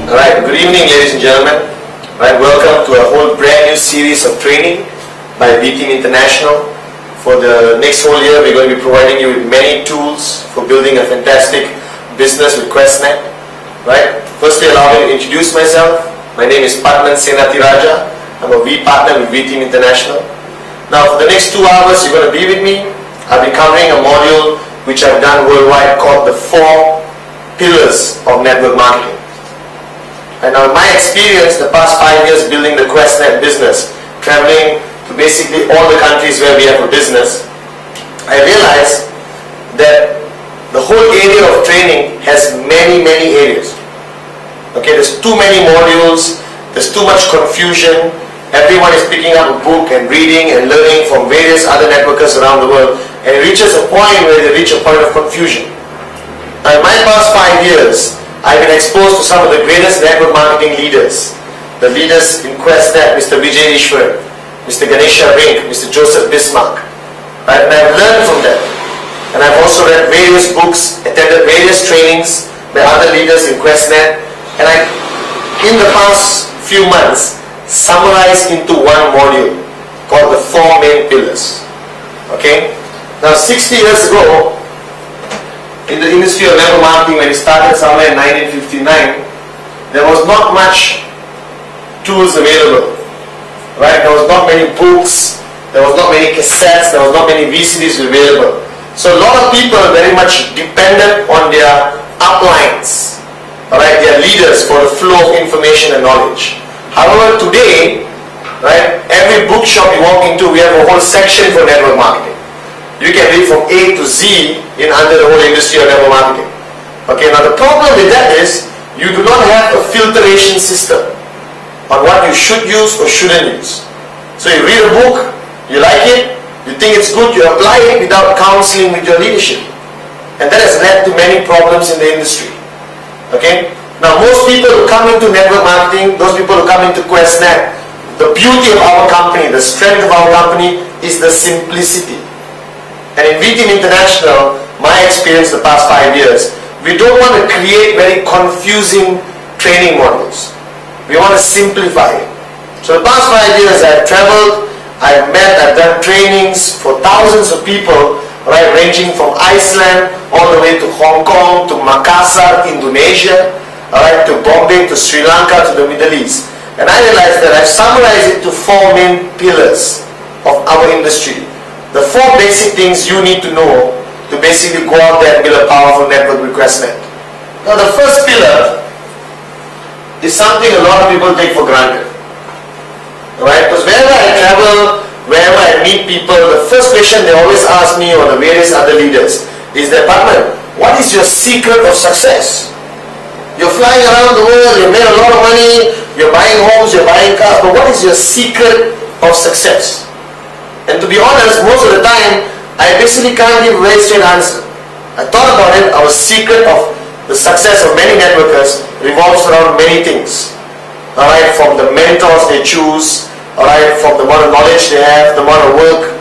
Alright, good evening ladies and gentlemen. Alright, welcome to a whole brand new series of training by V-Team International. For the next whole year, we're going to be providing you with many tools for building a fantastic business with QuestNet. Right? Firstly, allow me to introduce myself. My name is Padman Senatiraja. I'm a V partner with V-Team International. Now, for the next 2 hours, you're going to be with me. I'll be covering a module which I've done worldwide called the 4 pillars of network marketing. And now, in my experience, the past 5 years building the QuestNet business, traveling to basically all the countries where we have a business, I realized that the whole area of training has many areas. Okay, there's too many modules, there's too much confusion. Everyone is picking up a book and reading and learning from various other networkers around the world, and it reaches a point where they reach a point of confusion. Now, in my past 5 years, I've been exposed to some of the greatest network marketing leaders. The leaders in QuestNet, Mr. Vijay Ishwar, Mr. Ganesha Rink, Mr. Joseph Bismarck. Right? And I've learned from them. And I've also read various books, attended various trainings by other leaders in QuestNet. And I, in the past few months, summarized into one module called the 4 main pillars. Okay? Now, 60 years ago, in the industry of network marketing, when it started somewhere in 1959, there was not much tools available. Right? There was not many books, there was not many cassettes, there was not many VCDs available. So a lot of people very much depended on their uplines, right, their leaders for the flow of information and knowledge. However, today, right, every bookshop you walk into, we have a whole section for network marketing. You can read from A to Z in under the whole industry of network marketing. Okay, now the problem with that is you do not have a filtration system on what you should use or shouldn't use. So you read a book, you like it, you think it's good, you apply it without counseling with your leadership. And that has led to many problems in the industry. Okay? Now most people who come into network marketing, those people who come into QuestNet, the beauty of our company, the strength of our company is the simplicity. And in V-Team International, my experience the past 5 years, we don't want to create very confusing training models. We want to simplify it. So the past 5 years I've traveled, I've met, I've done trainings for thousands of people, right, ranging from Iceland all the way to Hong Kong, to Makassar, Indonesia, right, to Bombay, to Sri Lanka, to the Middle East. And I realized that I've summarized it to 4 main pillars of our industry. The 4 basic things you need to know to basically go out there and build a powerful network with QuestNet. Now the first pillar is something a lot of people take for granted. Right? Because wherever I travel, wherever I meet people, the first question they always ask me or the various other leaders is that, Padman, what is your secret of success? You're flying around the world, you made a lot of money, you're buying homes, you're buying cars, but what is your secret of success? And to be honest, most of the time, I basically can't give a very straight answer. I thought about it, our secret of the success of many networkers revolves around many things. Alright, from the mentors they choose, alright, from the amount of knowledge they have, the amount of work.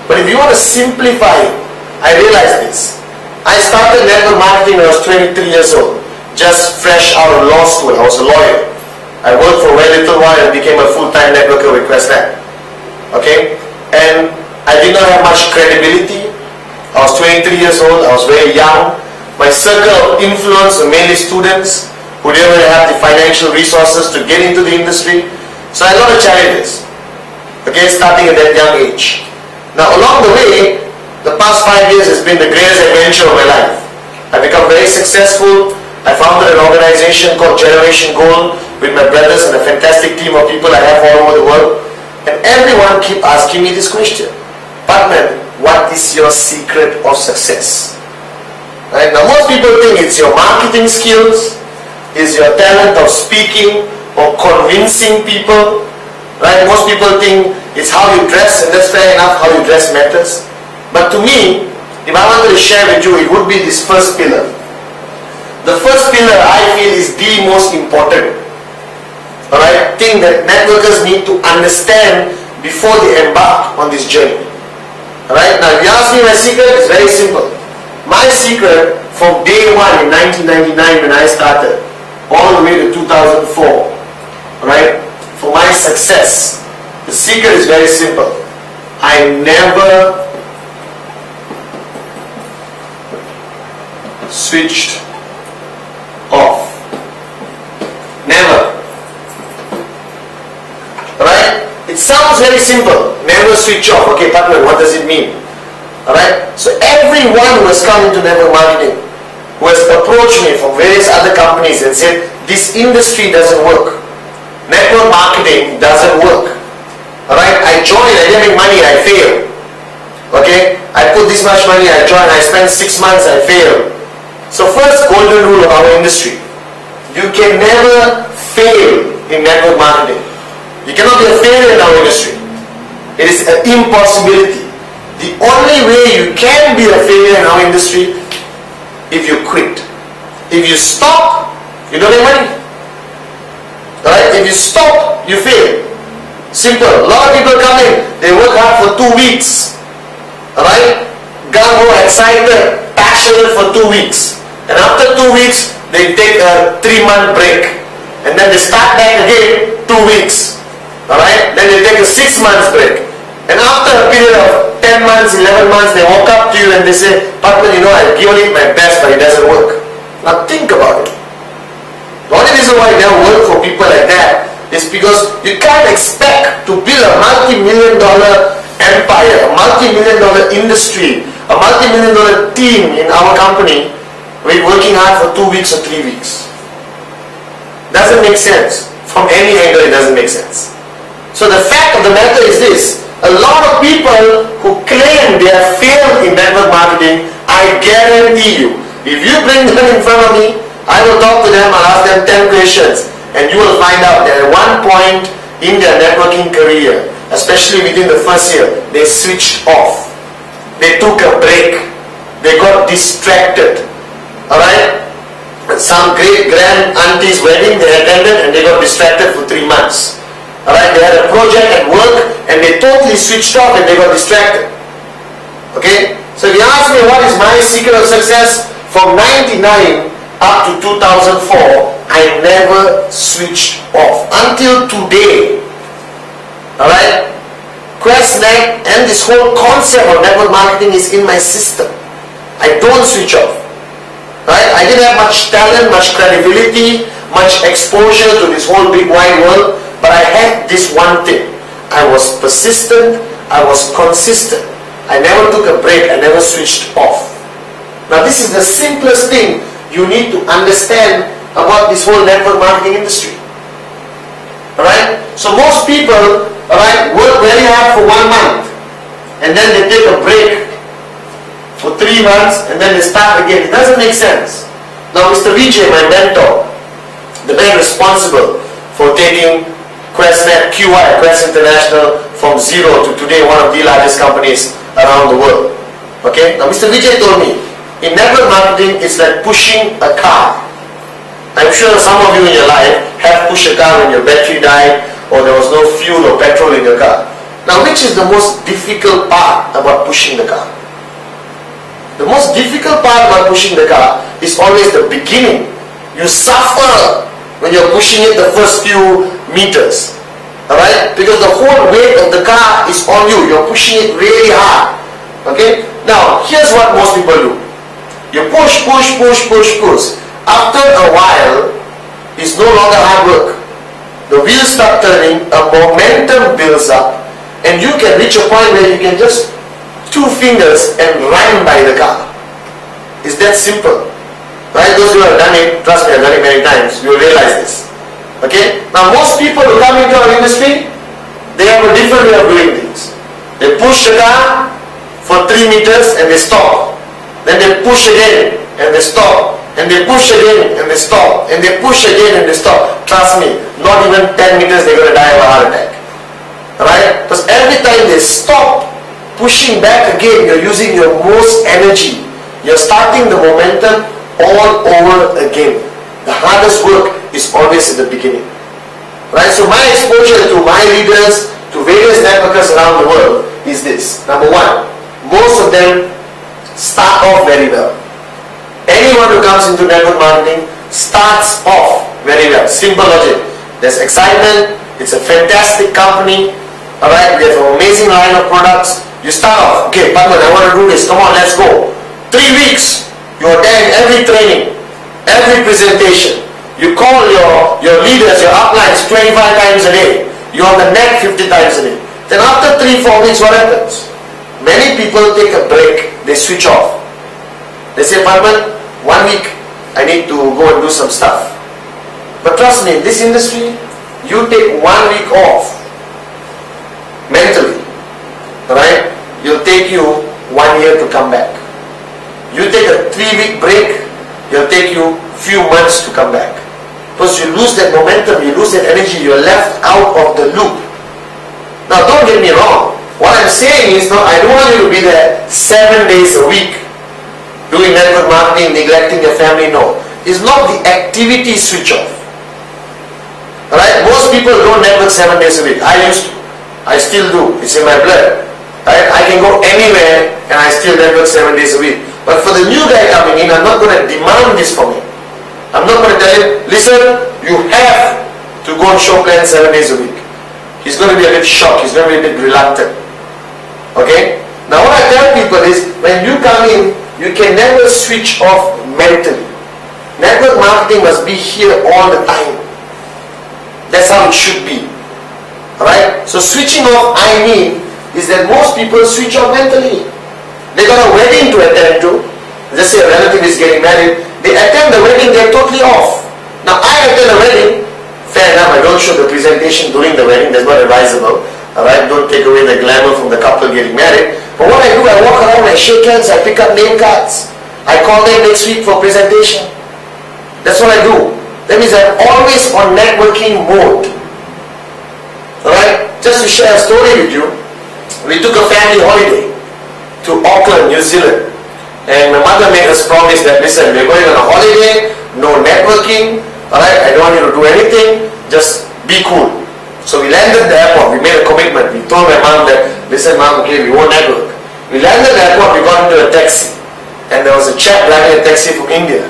But if you want to simplify it, I realized this. I started network marketing when I was 23 years old, just fresh out of law school. I was a lawyer. I worked for a very little while and became a full-time networker with QuestNet. Okay? And I did not have much credibility. I was 23 years old, I was very young. My circle of influence were mainly students who didn't really have the financial resources to get into the industry. So I had a lot of challenges, okay, starting at that young age. Now along the way, the past 5 years has been the greatest adventure of my life. I've become very successful. I founded an organization called Generation Gold with my brothers and a fantastic team of people I have all over the world. And everyone keep asking me this question, Padman, what is your secret of success? Right? Now most people think it's your marketing skills, is your talent of speaking or convincing people. Right? Most people think it's how you dress, and that's fair enough, how you dress matters. But to me, if I wanted to share with you, it would be this first pillar. The first pillar I feel is the most important. Alright, thing that networkers need to understand before they embark on this journey. Alright, now if you ask me my secret, it's very simple. My secret from day one in 1999 when I started all the way to 2004. Right? For my success, the secret is very simple. I never switched off. Never. Right? It sounds very simple. Never switch off. Okay, partner, what does it mean? Alright? So everyone who has come into network marketing, who has approached me from various other companies and said, this industry doesn't work. Network marketing doesn't work. Alright? I joined, I didn't make money, I failed. Okay? I put this much money, I joined, I spent 6 months, I failed. So first golden rule of our industry, you can never fail in network marketing. You cannot be a failure in our industry. It is an impossibility. The only way you can be a failure in our industry, if you quit. If you stop, you don't make money. Alright? If you stop, you fail. Simple. A lot of people come in, they work hard for 2 weeks. Alright? Gung-ho, excited, passionate for 2 weeks. And after 2 weeks, they take a 3-month break. And then they start back again 2 weeks. Alright? Then they take a 6 months break. And after a period of 10 months, 11 months, they walk up to you and they say, partner, you know, I've given it my best, but it doesn't work. Now think about it. The only reason why it never works for people like that is because you can't expect to build a multi-million-dollar empire, a multi-million-dollar industry, a multi-million-dollar team in our company with working hard for 2 weeks or 3 weeks. Doesn't make sense. From any angle, it doesn't make sense. So the fact of the matter is this. A lot of people who claim they have failed in network marketing, I guarantee you, if you bring them in front of me, I will talk to them, I'll ask them 10 questions, and you will find out that at one point in their networking career, especially within the first year, they switched off. They took a break. They got distracted. Alright? Some great grand auntie's wedding they attended and they got distracted for 3 months. Alright? They had a project at work and they totally switched off and they got distracted. Okay? So if you ask me what is my secret of success, from 99 up to 2004, I never switched off. Until today. Alright? QuestNet and this whole concept of network marketing is in my system. I don't switch off. Right? I didn't have much talent, much credibility, much exposure to this whole big wide world, but I had this one thing. I was persistent, I was consistent. I never took a break, I never switched off. Now this is the simplest thing you need to understand about this whole network marketing industry. Alright? So most people, alright, work very hard for 1 month and then they take a break for 3 months and then they start again. It doesn't make sense. Now Mr. Vijay, my mentor, the man responsible for taking QuestNet, QI, Quest International from zero to today one of the largest companies around the world. Okay? Now Mr. Vijay told me, in network marketing it's like pushing a car. I'm sure some of you in your life have pushed a car when your battery died or there was no fuel or petrol in your car. Now which is the most difficult part about pushing the car? The most difficult part about pushing the car is always the beginning. You suffer when you're pushing it the first few meters. Alright? Because the whole weight of the car is on you. You're pushing it really hard. Okay? Now, here's what most people do. You push, push, push, push, push. After a while, it's no longer hard work. The wheels start turning, a momentum builds up, and you can reach a point where you can just 2 fingers and run by the car. It's that simple. Right? Those who have done it, trust me, I've done it many times, you will realize this. Okay? Now most people who come into our industry, they have a different way of doing things. They push the car for 3 meters and they stop. Then they push again and they stop. And they push again and they stop. And they push again and they stop. Trust me, not even 10 meters they're going to die of a heart attack. Right? Because every time they stop pushing back again, you're using your most energy. You're starting the momentum all over again. The hardest work is always in the beginning. Right? So my exposure to my leaders, to various networkers around the world is this. Number one, most of them start off very well. Anyone who comes into network marketing starts off very well. Simple logic. There's excitement. It's a fantastic company. Alright, we have an amazing line of products. You start off, okay, Padman, I want to do this. Come on, let's go. 3 weeks, you attend every training, every presentation. You call your leaders, your uplines 25 times a day. You're on the net 50 times a day. Then after 3-4 weeks, what happens? Many people take a break. They switch off. They say, Padman, 1 week, I need to go and do some stuff. But trust me, in this industry, you take 1 week off mentally, right? It'll take you 1 year to come back. You take a 3-week break, it'll take you few months to come back. Because you lose that momentum, you lose that energy, you're left out of the loop. Now don't get me wrong. What I'm saying is, no, I don't want you to be there 7 days a week doing network marketing, neglecting your family. No. It's not the activity switch off. Alright? Most people don't network 7 days a week. I used to. I still do. It's in my blood. Right? I can go anywhere and I still network 7 days a week. But for the new guy coming in, I'm not going to demand this from him. I'm not going to tell him, listen, you have to go on show plan 7 days a week. He's going to be a bit shocked. He's going to be a bit reluctant. Okay? Now what I tell people is, when you come in, you can never switch off mentally. Network marketing must be here all the time. That's how it should be. Alright? So switching off, I mean, is that most people switch off mentally. They got a wedding to attend to. Let's say a relative is getting married. They attend the wedding, they're totally off. Now I attend a wedding, fair enough, I don't show the presentation during the wedding, that's not advisable. Alright, don't take away the glamour from the couple getting married. But what I do, I walk around, I shake hands, I pick up name cards. I call them next week for presentation. That's what I do. That means I'm always on networking mode. Alright, just to share a story with you, we took a family holiday to Auckland, New Zealand. And my mother made us promise that, listen, we're going on a holiday, no networking, alright, I don't want you to do anything, just be cool. So we landed at the airport, we made a commitment. We told my mom that, listen mom, okay, we won't network. We landed at the airport, we got into a taxi. And there was a chap driving a taxi from India.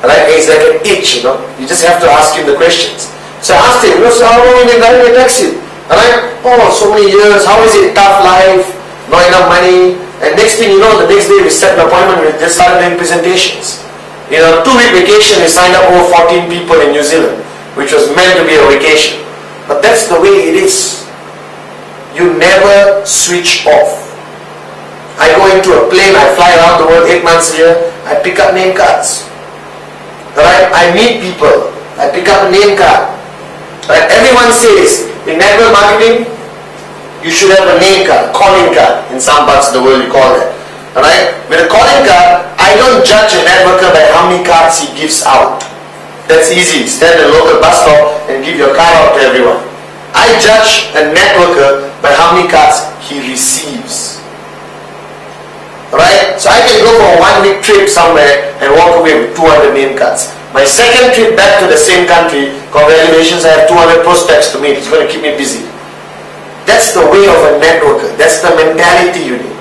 Alright, it's like an itch, you know. You just have to ask him the questions. So I asked him, so how long have you been driving a taxi? Alright, oh, so many years, how is it, tough life, not enough money. And next thing you know, the next day we set an appointment, we just started doing presentations. In a 2-week vacation, we signed up over 14 people in New Zealand, which was meant to be a vacation. But that's the way it is. You never switch off. I go into a plane, I fly around the world 8 months a year, I pick up name cards. Right? I meet people, I pick up a name card. Right? Everyone says, in network marketing, you should have a name card, calling card. In some parts of the world you call that. Alright? With a calling card, I don't judge a networker by how many cards he gives out. That's easy. Stand at a local bus stop and give your card out to everyone. I judge a networker by how many cards he receives. Alright? So I can go for a 1-week trip somewhere and walk away with 200 name cards. My second trip back to the same country, congratulations, I have 200 prospects to meet. It's going to keep me busy. That's the way of a networker. That's the mentality you need.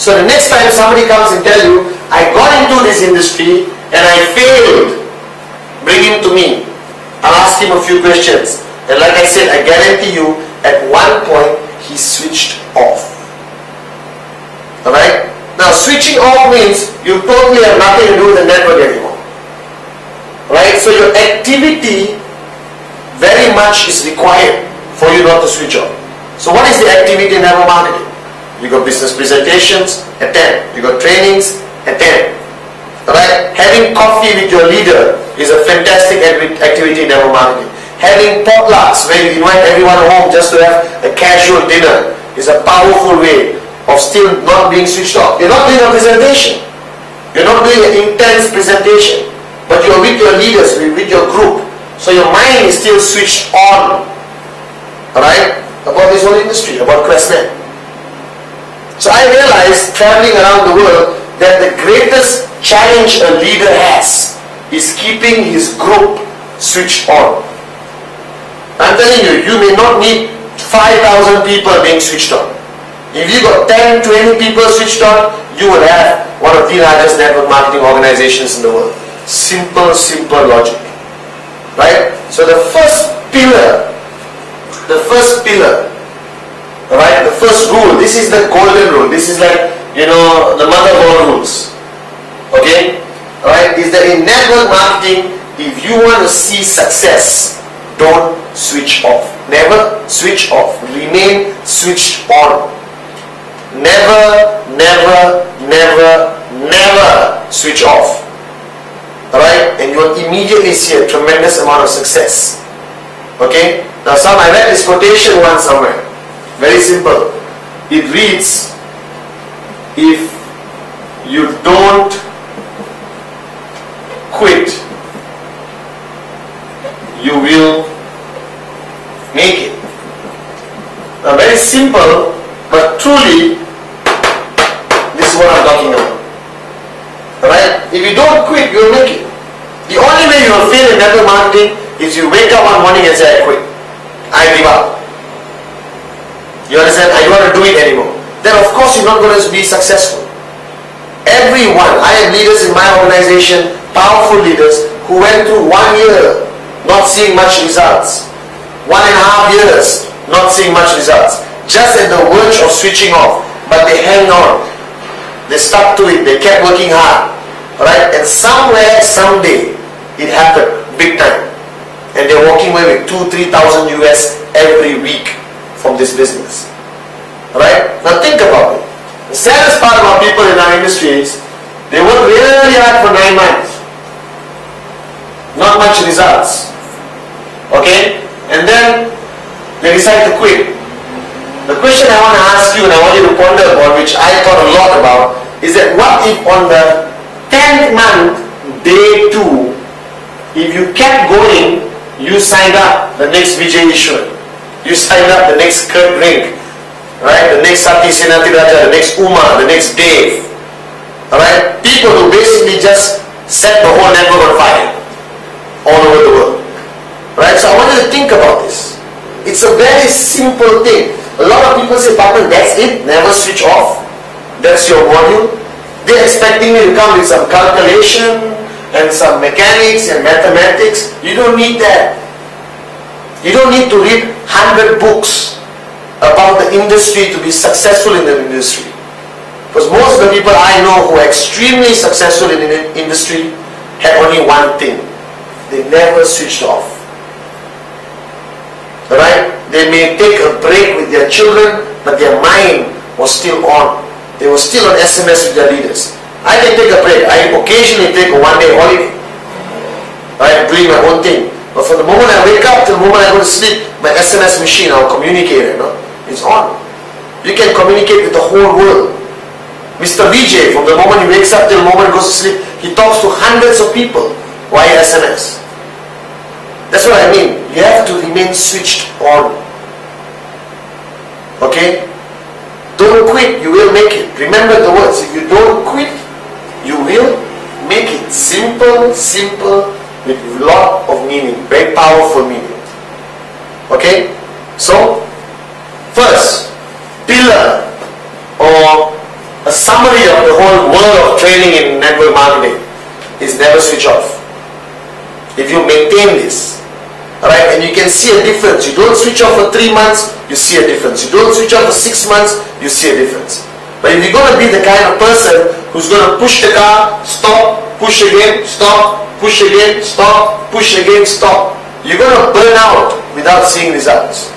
So the next time somebody comes and tell you, I got into this industry and I failed, bring him to me. I'll ask him a few questions. And like I said, I guarantee you, at one point, he switched off. Alright? Now switching off means you totally have nothing to do with the network anymore. Right? So your activity very much is required for you not to switch off. So what is the activity in network marketing? You got business presentations, attend. You got trainings, attend. Alright? Having coffee with your leader is a fantastic activity in network marketing. Having potlucks where you invite everyone home just to have a casual dinner is a powerful way of still not being switched off. You're not doing a presentation. You're not doing an intense presentation. But you're with your leaders, with your group. So your mind is still switched on. Alright? About this whole industry, about Questnet. So I realized, traveling around the world, that the greatest challenge a leader has is keeping his group switched on. I'm telling you, you may not need 5,000 people being switched on. If you got 10, 20 people switched on, you will have one of the largest network marketing organizations in the world. Simple logic. Right? So the first pillar, right, the first rule, this is the golden rule. This is like, the mother of all rules. Okay? Right? Is that in network marketing, if you want to see success, don't switch off. Never switch off. Remain switched on. Never switch off. Alright? And you will immediately see a tremendous amount of success. Okay? Now I read this quotation once somewhere. Very simple. It reads, if you don't quit, you will make it. Now very simple, but truly, this is what I'm talking about. Alright? If you don't quit, you will make it. The only way you will fail in network marketing is you wake up one morning and say, I quit. I give up. You understand? I don't want to do it anymore. Then of course you're not going to be successful. Everyone, I have leaders in my organization, powerful leaders, who went through 1 year not seeing much results. 1.5 years not seeing much results. Just at the verge of switching off. But they hang on. They stuck to it. They kept working hard. Right? And somewhere, someday, it happened. Big time. And they're walking away with 2,000-3,000 US every week from this business. Right? Now think about it. The saddest part about people in our industry is they work really hard for 9 months. Not much results. Okay? And then they decide to quit. The question I want to ask you and I want you to ponder upon, which I thought a lot about, is that what if on the 10th month, day 2, if you kept going, you signed up the next Vijay Ishwar, you signed up the next Kurt Rink, right? The next Sati Senatiraja, the next Uma, the next Dave, alright? People who basically just set the whole network on fire all over the world, right? So I want you to think about this. It's a very simple thing. A lot of people say, Papan, that's it, never switch off. That's your module. They're expecting me to come with some calculation and some mechanics and mathematics. You don't need that. You don't need to read 100 books about the industry to be successful in the industry. Because most of the people I know who are extremely successful in the industry have only one thing. They never switched off. Right? They may take a break with their children, but their mind was still on. They were still on SMS with their leaders. I can take a break. I occasionally take a 1-day holiday. Right? Doing my own thing. But from the moment I wake up till the moment I go to sleep, my SMS machine, our communicator, it's on. You can communicate with the whole world. Mr. Vijay, from the moment he wakes up till the moment he goes to sleep, he talks to hundreds of people via SMS. That's what I mean. You have to remain switched on. Okay? Don't quit, you will make it. Remember the words. If you don't quit, you will make it. Simple, with a lot of meaning. Very powerful meaning. Okay? So, first, pillar or a summary of the whole world of training in network marketing is never switch off. If you maintain this, right, and you can see a difference. You don't switch off for 3 months, you see a difference. You don't switch off for 6 months, you see a difference. But if you're going to be the kind of person who's going to push the car, stop, push again, stop, push again, stop, push again, stop, you're going to burn out without seeing results.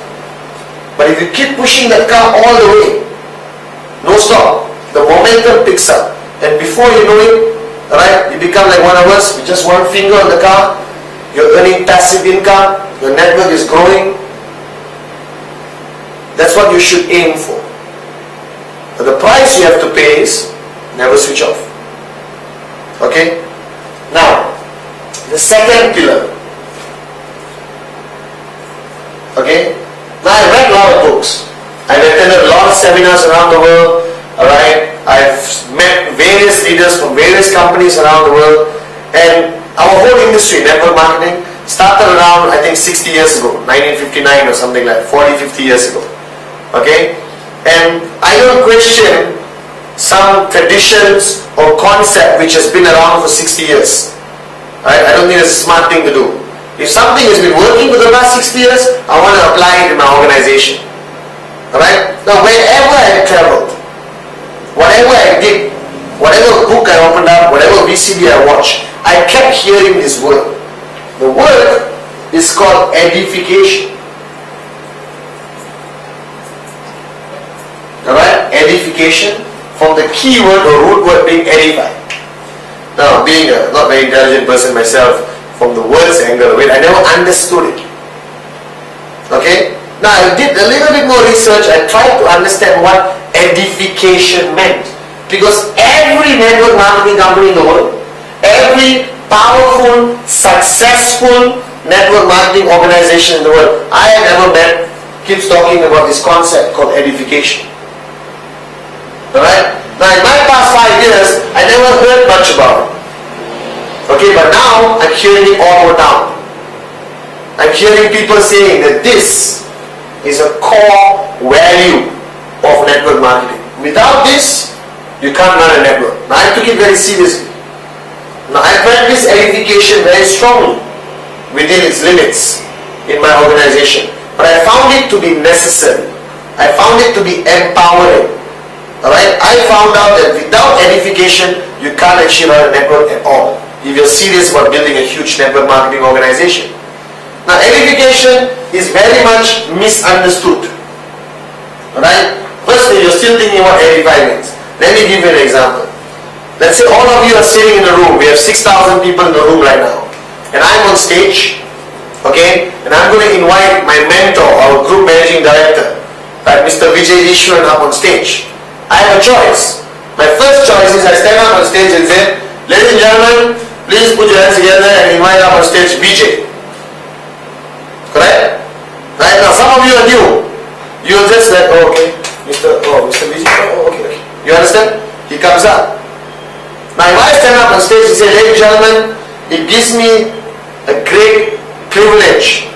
But if you keep pushing that car all the way, no stop, the momentum picks up. And before you know it, right, you become like one of us with just one finger on the car. You're earning passive income, your network is growing. That's what you should aim for. But the price you have to pay is never switch off. Okay? Now, the second pillar. Okay? Now I've read a lot of books. I've attended a lot of seminars around the world. Alright? I've met various leaders from various companies around the world. And our whole industry, network marketing, started around, I think, 60 years ago, 1959 or something like 40, 50 years ago. Okay? And I don't question some traditions or concept which has been around for 60 years. Right? I don't think it's a smart thing to do. If something has been working for the last 60 years, I want to apply it in my organization. Alright? Now wherever I traveled, whatever I did, whatever book I opened up, whatever VCD I watched, I kept hearing this word. The word is called edification. Alright? Edification, from the key word or root word being edify. Now, being a not very intelligent person myself, from the words angle of it, I never understood it. Okay? Now, I did a little bit more research. I tried to understand what edification meant. Because every network marketing company in the world, every powerful, successful network marketing organization in the world I have ever met keeps talking about this concept called edification. Alright? Now in my past 5 years, I never heard much about it. Okay, but now I'm hearing it all over town. I'm hearing people saying that this is a core value of network marketing. Without this, you can't run a network. Now I took it very seriously. Now I practice edification very strongly within its limits in my organization. But I found it to be necessary. I found it to be empowering. Alright? I found out that without edification, you can't actually run a network at all, if you're serious about building a huge network marketing organization. Now edification is very much misunderstood. Alright? Firstly, you're still thinking what edify means. Let me give you an example. Let's say all of you are sitting in a room. We have 6,000 people in the room right now. And I'm on stage. Okay? And I'm going to invite my mentor, our group managing director, like Mr. Vijay Ishwaran, up on stage. I have a choice. My first choice is I stand up on stage and say, ladies and gentlemen, please put your hands together and invite up on stage Vijay. Correct? Right now, some of you are new. You're just like, oh, okay, Mr. Vijay, oh, okay. You understand? He comes up. Now, if I stand up on stage and say, ladies and gentlemen, it gives me a great privilege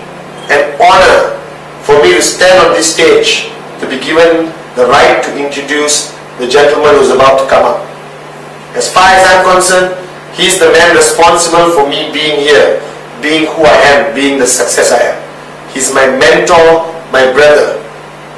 and honor for me to stand on this stage to be given the right to introduce the gentleman who's about to come up. As far as I'm concerned, he's the man responsible for me being here, being who I am, being the success I am. He's my mentor, my brother,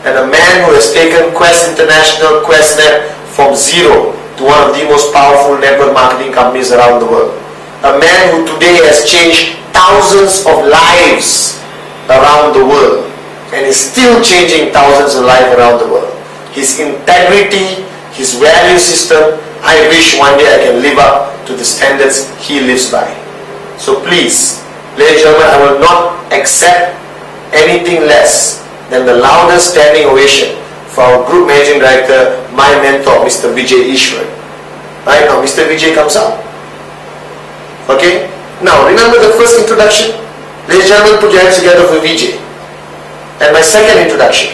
and a man who has taken Quest International, QuestNet from zero to one of the most powerful network marketing companies around the world. A man who today has changed thousands of lives around the world and is still changing thousands of lives around the world. His integrity, his value system, I wish one day I can live up to the standards he lives by. So please, ladies and gentlemen, I will not accept anything less than the loudest standing ovation for our group managing director, my mentor, Mr. Vijay Ishwaran. Right now, Mr. Vijay comes up. Okay? Now, remember the first introduction? Ladies and gentlemen, put your hands together for Vijay. And my second introduction.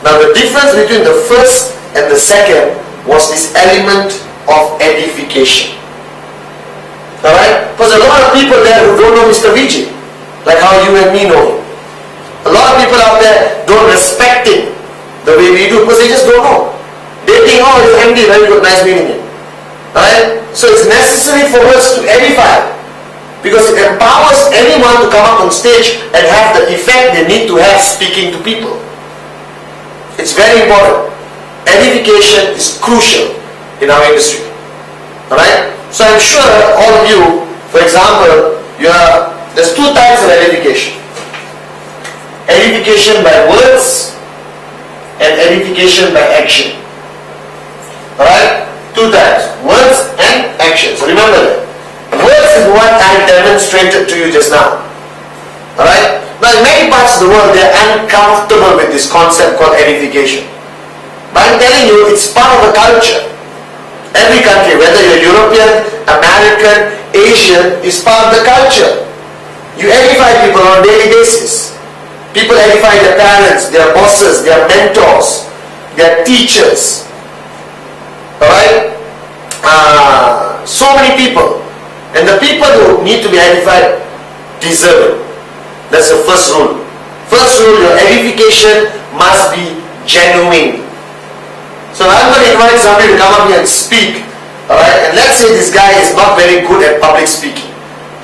Now, the difference between the first and the second was this element of edification. Alright? Because a lot of people there who don't know Mr. Vijay, like how you and me know him. A lot of people out there don't respect him the way we do because they just don't know. They think, oh, he's MD, very good, nice meeting him. Alright? So it's necessary for us to edify, because it empowers anyone to come up on stage and have the effect they need to have speaking to people. It's very important. Edification is crucial in our industry. Alright? So I'm sure all of you, for example, there's two types of edification. Edification by words and edification by action. Alright? Two types. Words and actions. Remember that. Words is what I demonstrated to you just now. Alright? Now in many parts of the world, they are uncomfortable with this concept called edification. But I'm telling you, it's part of a culture. Every country, whether you're European, American, Asian, is part of the culture. You edify people on a daily basis. People edify their parents, their bosses, their mentors, their teachers. Alright? So many people. And the people who need to be edified deserve it. That's the first rule. First rule, your edification must be genuine. So I'm going to invite somebody to come up here and speak. Alright? And let's say this guy is not very good at public speaking.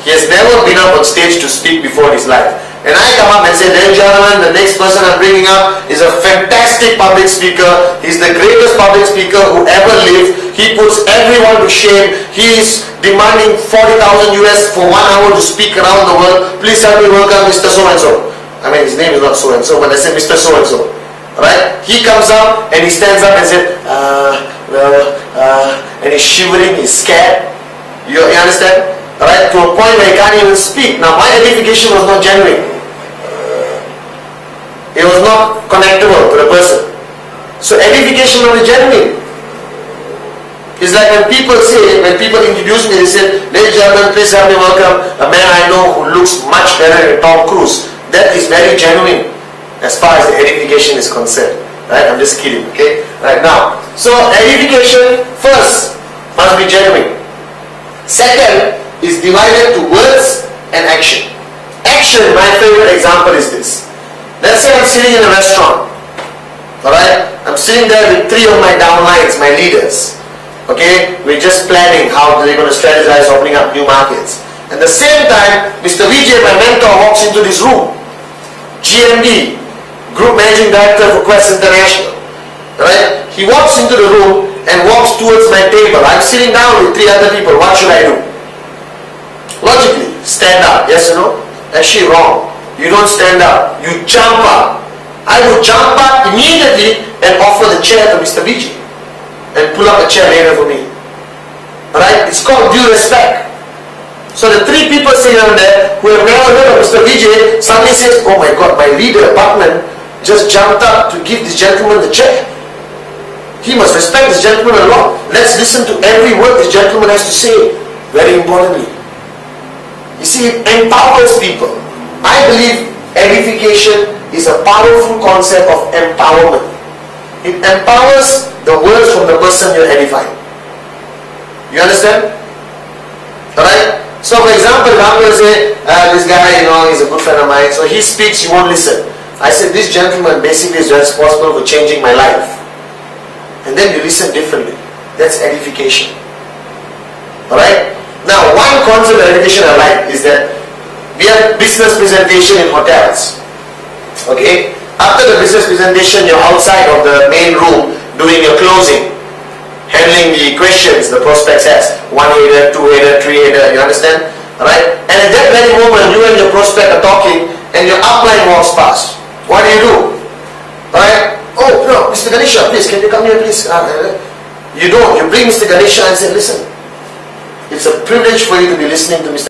He has never been up on stage to speak before in his life. And I come up and say, ladies and gentlemen, the next person I'm bringing up is a fantastic public speaker. He's the greatest public speaker who ever lived. He puts everyone to shame. He is demanding 40,000 US for 1 hour to speak around the world. Please help me welcome Mr. So-and-so. I mean, his name is not so-and-so, but I say Mr. So-and-so. Right? He comes up and he stands up and says, and he's shivering, he's scared. You understand? Right? To a point where he can't even speak. Now, my edification was not genuine. It was not connectable to the person. So edification was genuine. It's like when people introduce me, they say, ladies and gentlemen, please help me welcome a man I know who looks much better than Tom Cruise. That is very genuine as far as the edification is concerned. Right? I'm just kidding, okay? Right now. So edification first must be genuine. Second is divided to words and action. Action, my favorite example is this. Let's say I'm sitting in a restaurant. Alright? I'm sitting there with 3 of my downlines, my leaders. Okay? We're just planning how they're going to strategize opening up new markets. At the same time, Mr. Vijay, my mentor, walks into this room. GMD, Group Managing Director for Quest International. Right? He walks into the room and walks towards my table. I'm sitting down with 3 other people. What should I do? Logically, stand up. Yes or no? Actually wrong. You don't stand up. You jump up. I would jump up immediately and offer the chair to Mr. Vijay and pull up a chair later for me. Alright? It's called due respect. So the 3 people sitting over there who have never heard of Mr. Vijay suddenly says, oh my God, my leader, Batman, just jumped up to give this gentleman the chair. He must respect this gentleman a lot. Let's listen to every word this gentleman has to say. Very importantly. You see, it empowers people. I believe edification is a powerful concept of empowerment. It empowers the words from the person you're edifying. You understand? Alright? So for example, I'm going to say, this guy, he's a good friend of mine, so he speaks, you won't listen. I said, this gentleman basically is responsible for changing my life. And then you listen differently. That's edification. Alright? Now, one concept of edification I like is that we have business presentation in hotels. Okay? After the business presentation, you're outside of the main room doing your closing, handling the questions the prospects has. 1-header, 2-header, 3-header, you understand? Alright? And at that very moment, you and your prospect are talking and your upline walks past. What do? Alright? Oh, no, Mr. Ganesha, please, can you come here, please? You don't. You bring Mr. Ganesha and say, listen, it's a privilege for you to be listening to Mr.